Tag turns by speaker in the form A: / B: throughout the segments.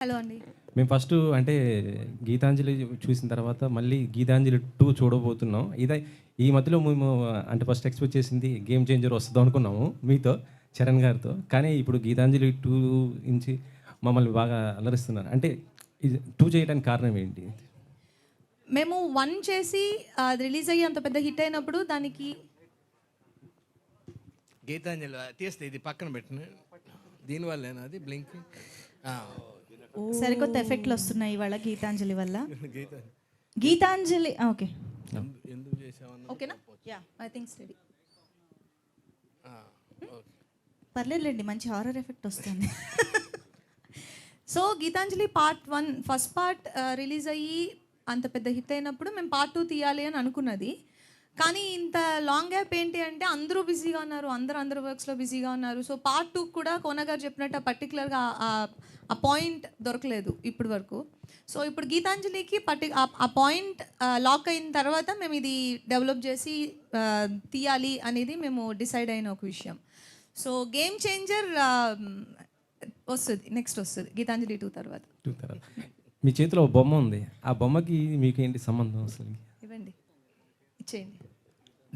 A: Hello అండి.
B: మేము first అంటే గీతాంజలి చూసిన తర్వాత మళ్ళీ గీతాంజలి 2 చూడబోతున్నాం. ఈ మధ్యలో మేము అంటే ఫస్ట్ ఎక్స్‌పెక్ట్ చేసింది గేమ్ చేంజర్ వస్తది అనుకున్నాము మీతో, చరణ్ గారితో. కానీ ఇప్పుడు గీతాంజలి 2 నుంచి మమ్మల్ని బాగా అలరిస్తున్నారు. అంటే ఇది 2 చేయడానికి కారణం ఏంటి?
A: మేము 1 చేసి అది రిలీజ్ అయ్యి అంత పెద్ద హిట్ అయినప్పుడు దానికి
C: గీతాంజలి తీస్తే ఇది పక్కన పెట్టిన దీనివల్లేనా అది బ్లింక్
D: సరికొత్త ఎఫెక్ట్లు వస్తున్నాయి ఇవాళ గీతాంజలి వల్ల. గీతాంజలి ఓకే
C: ఎందుకు చేసామన్నా
A: ఓకేనా? Yeah I think study.
D: పర్లేదులేండి, మంచి హారర్ ఎఫెక్ట్ వస్తుంది.
A: So Geethanjali part 1 first part release అయ్యి అంత పెద్ద హిట్ అయినప్పుడు మేము పార్ట్ 2 తీయాలి అని అనుకున్నది. కానీ ఇంత లాంగ్ గ్యాప్ ఏంటి అంటే అందరూ బిజీగా ఉన్నారు, అందరూ వర్క్స్లో బిజీగా ఉన్నారు. సో పార్ట్ 2 కూడా కోన గారు చెప్పినట్టు పర్టికులర్గా ఆ పాయింట్ దొరకలేదు ఇప్పటి వరకు. సో ఇప్పుడు గీతాంజలికి ఆ పాయింట్ లాక్ అయిన తర్వాత మేము ఇది డెవలప్ చేసి తీయాలి అనేది మేము డిసైడ్ అయిన ఒక విషయం. సో గేమ్ చేంజర్ వస్తుంది, నెక్స్ట్ వస్తుంది గీతాంజలి 2 తర్వాత.
B: మీ చేతిలో ఒక బొమ్మ ఉంది, ఆ బొమ్మకి మీకు ఏంటి సంబంధం అసలు?
A: ఇవ్వండి, ఇచ్చేయండి.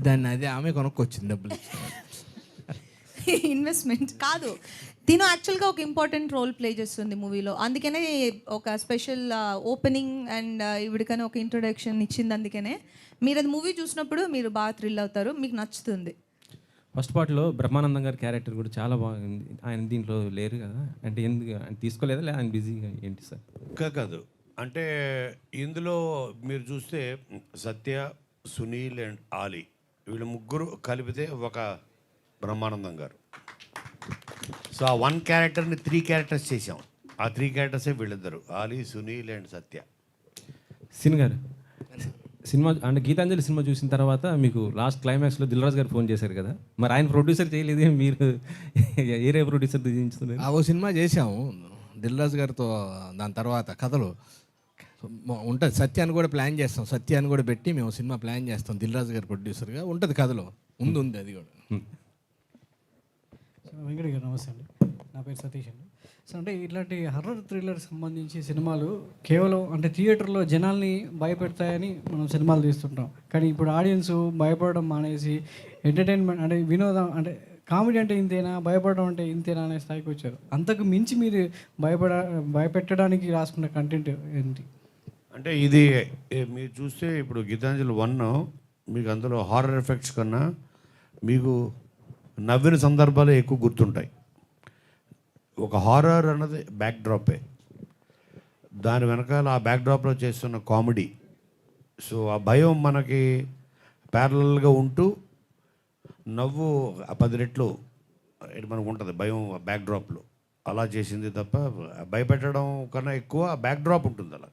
C: దాన్ని అదే ఆమె కొనుక్కొచ్చింది డబ్బులు.
A: ఇన్వెస్ట్మెంట్ కాదు, తిను యాక్చువల్గా ఒక ఇంపార్టెంట్ రోల్ ప్లే చేస్తుంది మూవీలో. అందుకనే ఒక స్పెషల్ ఓపెనింగ్ అండ్ ఇవిడికనే ఒక ఇంట్రొడక్షన్ ఇచ్చింది. అందుకనే మీరు అది మూవీ చూసినప్పుడు మీరు బాగా థ్రిల్ అవుతారు, మీకు నచ్చుతుంది.
B: ఫస్ట్ పార్ట్లో బ్రహ్మానందం గారి క్యారెక్టర్ కూడా చాలా బాగుంది. ఆయన దీంట్లో లేరు కదా, అంటే ఎందుకు ఆయన తీసుకోలేదా లేదా ఆయన బిజీగా ఏంటి సార్?
E: కాదు, అంటే ఇందులో మీరు చూస్తే సత్య, సునీల్ అండ్ ఆలీ వీళ్ళు ముగ్గురు కలిపితే ఒక బ్రహ్మానందం గారు. సో ఆ 1 క్యారెక్టర్ని 3 క్యారెక్టర్స్ చేసాం. ఆ 3 క్యారెక్టర్సే వీళ్ళిద్దరు, Ali, Sunil and Satya.
B: Sin గారు సినిమా అంటే గీతాంజలి సినిమా చూసిన తర్వాత మీకు లాస్ట్ క్లైమాక్స్లో దిల్రాజు గారు ఫోన్ చేశారు కదా, మరి ఆయన ప్రొడ్యూసర్ చేయలేదు, మీరు ఏరే ప్రొడ్యూసర్ దించుతున్నారు?
C: ఓ సినిమా చేసాము దిల్రాజు గారితో. దాని తర్వాత కథలు ఉంటుంది, సత్యాన్ని కూడా ప్లాన్ చేస్తాం, సత్యాన్ని కూడా పెట్టి మేము సినిమా ప్లాన్ చేస్తాం. దిల్రాజు గారు ప్రొడ్యూసర్గా ఉంటుంది కథలో, ఉంది అది కూడా.
F: వెంకట గారు నమస్తే అండి, నా పేరు సతీష్ అండి. సో అంటే ఇట్లాంటి హర్రర్ థ్రిల్లర్ సంబంధించి సినిమాలు కేవలం అంటే థియేటర్లో జనాల్ని భయపెడతాయని మనం సినిమాలు తీస్తుంటాం. కానీ ఇప్పుడు ఆడియన్స్ భయపడడం మానేసి ఎంటర్టైన్మెంట్ అంటే వినోదం అంటే కామెడీ అంటే ఇంతేనా, భయపడడం అంటే ఇంతేనా అనే స్థాయికి వచ్చారు. అంతకు మించి మీరు భయపెట్టడానికి రాసుకున్న కంటెంట్ ఏంటి?
E: అంటే ఇది మీరు చూస్తే ఇప్పుడు గీతాంజలి 1 మీకు అందులో హారర్ ఎఫెక్ట్స్ కన్నా మీకు నవ్విన సందర్భాలు ఎక్కువ గుర్తుంటాయి. ఒక హారర్ అన్నది బ్యాక్డ్రాపే, దాని వెనకాల ఆ బ్యాక్డ్రాప్లో చేస్తున్న కామెడీ. సో ఆ భయం మనకి ప్యారలల్గా ఉంటూ నవ్వు 10 రెట్లు మనకు ఉంటుంది భయం బ్యాక్డ్రాప్లో. అలా చేసింది తప్ప భయపెట్టడం కన్నా ఎక్కువ బ్యాక్డ్రాప్ ఉంటుంది అలా.